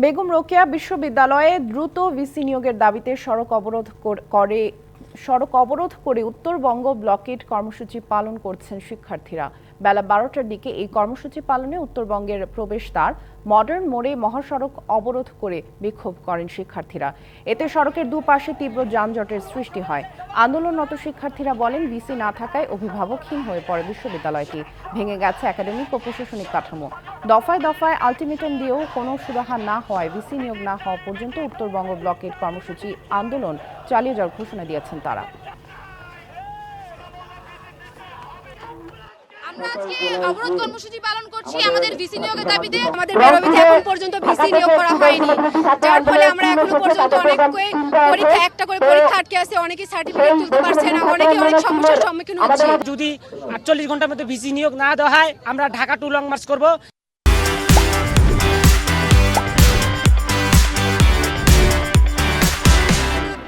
বেগম রোকেয়া বিশ্ববিদ্যালয়ে দ্রুত ভিসি নিয়োগের দাবিতে সড়ক অবরোধ করে উত্তরবঙ্গ ব্লকেট কর্মসূচি পালন করছেন শিক্ষার্থীরা। বেলা 12টার দিকে এই কর্মসূচি পালনে উত্তরবঙ্গের প্রবেশদ্বার মডার্ন মোড়ে মহাসড়ক অবরোধ করে বিক্ষোভ করেন শিক্ষার্থীরা। এতে সড়কের দুপাশে তীব্র যানজটের সৃষ্টি হয়। আন্দোলনরত শিক্ষার্থীরা বলেন, ভিসি না থাকায় অভিভাবকহীন হয়ে পড়ে বিশ্ববিদ্যালয়টি, ভেঙে গেছে একাডেমিক ও প্রশাসনিক কাঠামো। দফায় দফায় আলটিমেটাম দিয়েও কোনো সুরাহা না হওয়ায় ভিসি নিয়োগ না হওয়া পর্যন্ত উত্তরবঙ্গ ব্লকের কর্মসূচি আন্দোলন চালিয়ে যাওয়ার ঘোষণা দিয়েছেন তারা। আমরা আজকে অবরোধ কর্মসূচি পালন করছি আমাদের ভিসি নিয়োগের দাবিতে। আমাদের বেরোবিতে এখন পর্যন্ত ভিসি নিয়োগ করা হয়নি, যার ফলে আমরা এখনো পর্যন্ত অনেকই পরীক্ষা একটা করে পরীক্ষা আটকে আছে, অনেকে সার্টিফিকেট তুলতে পারছে না, অনেকে অনেক সমস্যার সম্মুখীন হচ্ছে। যদি 48 ঘন্টার মধ্যে ভিসি নিয়োগ না দেওয়া হয় আমরা ঢাকা টু লং মার্চ করব।